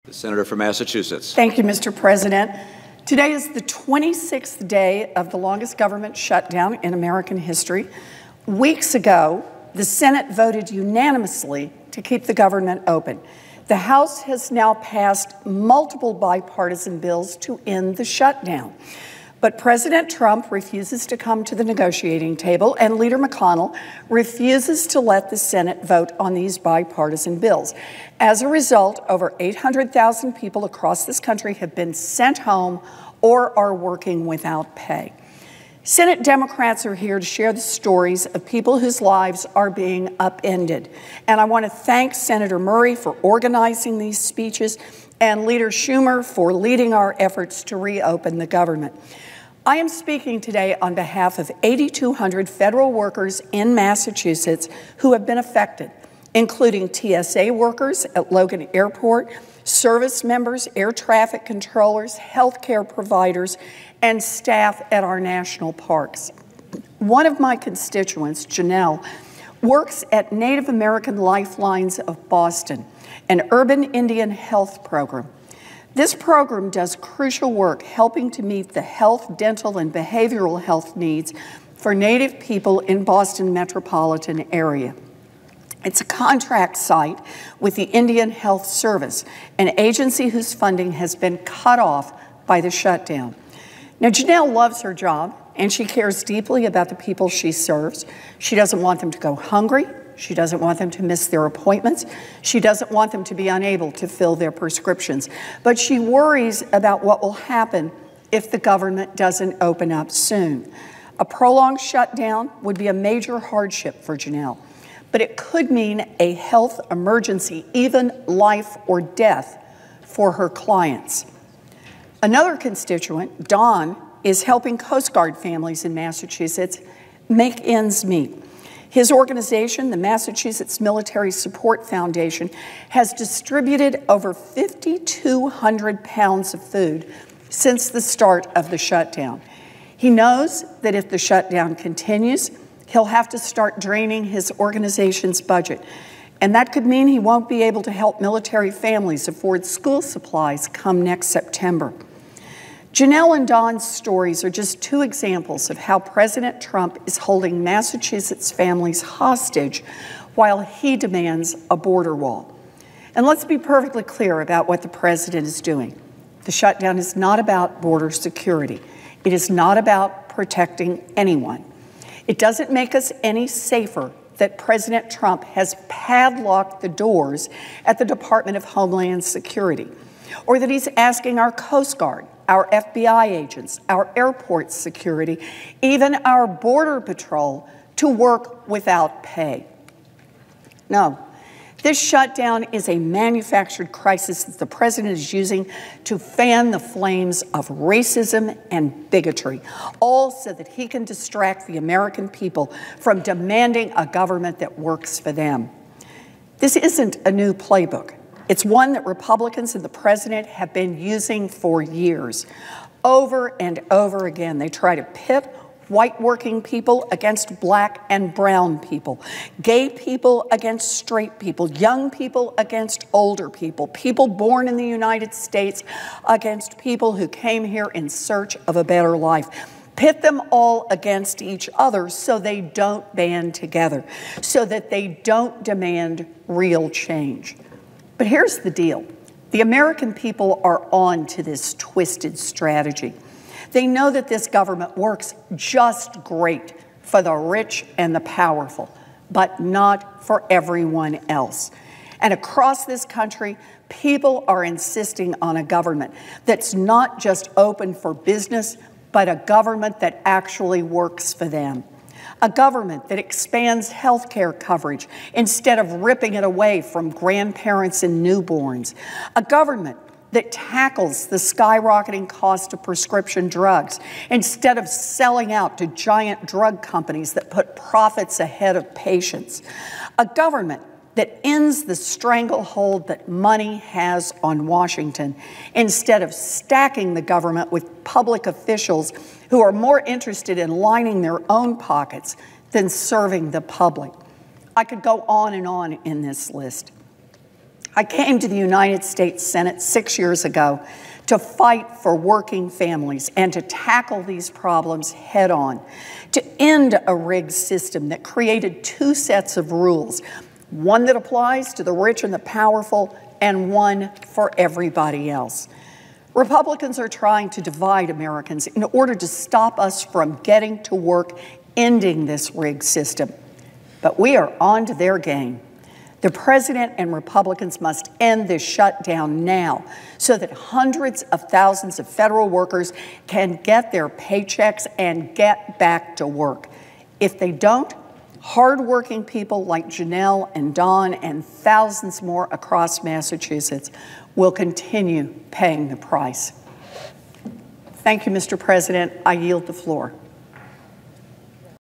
The senator from Massachusetts. Thank you, Mr. President. Today is the 26th day of the longest government shutdown in American history. Weeks ago, the Senate voted unanimously to keep the government open. The House has now passed multiple bipartisan bills to end the shutdown. But President Trump refuses to come to the negotiating table, and Leader McConnell refuses to let the Senate vote on these bipartisan bills. As a result, over 800,000 people across this country have been sent home or are working without pay. Senate Democrats are here to share the stories of people whose lives are being upended. And I want to thank Senator Murray for organizing these speeches and Leader Schumer for leading our efforts to reopen the government. I am speaking today on behalf of 8,200 federal workers in Massachusetts who have been affected, including TSA workers at Logan Airport, service members, air traffic controllers, healthcare providers, and staff at our national parks. One of my constituents, Janelle, works at Native American Lifelines of Boston, an urban Indian health program. This program does crucial work helping to meet the health, dental, and behavioral health needs for Native people in Boston metropolitan area. It's a contract site with the Indian Health Service, an agency whose funding has been cut off by the shutdown. Now, Janelle loves her job, and she cares deeply about the people she serves. She doesn't want them to go hungry. She doesn't want them to miss their appointments. She doesn't want them to be unable to fill their prescriptions. But she worries about what will happen if the government doesn't open up soon. A prolonged shutdown would be a major hardship for Janelle, but it could mean a health emergency, even life or death, for her clients. Another constituent, Don, is helping Coast Guard families in Massachusetts make ends meet. His organization, the Massachusetts Military Support Foundation, has distributed over 5,200 pounds of food since the start of the shutdown. He knows that if the shutdown continues, he'll have to start draining his organization's budget, and that could mean he won't be able to help military families afford school supplies come next September. Janelle and Don's stories are just two examples of how President Trump is holding Massachusetts families hostage while he demands a border wall. And let's be perfectly clear about what the president is doing. The shutdown is not about border security. It is not about protecting anyone. It doesn't make us any safer that President Trump has padlocked the doors at the Department of Homeland Security, or that he's asking our Coast Guard, our FBI agents, our airport security, even our Border Patrol to work without pay. No, this shutdown is a manufactured crisis that the president is using to fan the flames of racism and bigotry, all so that he can distract the American people from demanding a government that works for them. This isn't a new playbook. It's one that Republicans and the president have been using for years. Over and over again, they try to pit white working people against black and brown people, gay people against straight people, young people against older people, people born in the United States against people who came here in search of a better life. Pit them all against each other so they don't band together, so that they don't demand real change. But here's the deal. The American people are on to this twisted strategy. They know that this government works just great for the rich and the powerful, but not for everyone else. And across this country, people are insisting on a government that's not just open for business, but a government that actually works for them. A government that expands health care coverage instead of ripping it away from grandparents and newborns. A government that tackles the skyrocketing cost of prescription drugs instead of selling out to giant drug companies that put profits ahead of patients. A government that ends the stranglehold that money has on Washington instead of stacking the government with public officials who are more interested in lining their own pockets than serving the public. I could go on and on in this list. I came to the United States Senate 6 years ago to fight for working families and to tackle these problems head on, to end a rigged system that created two sets of rules, one that applies to the rich and the powerful and one for everybody else. Republicans are trying to divide Americans in order to stop us from getting to work ending this rigged system. But we are on to their game. The president and Republicans must end this shutdown now so that hundreds of thousands of federal workers can get their paychecks and get back to work. If they don't, hardworking people like Janelle and Don and thousands more across Massachusetts will continue paying the price. Thank you, Mr. President. I yield the floor.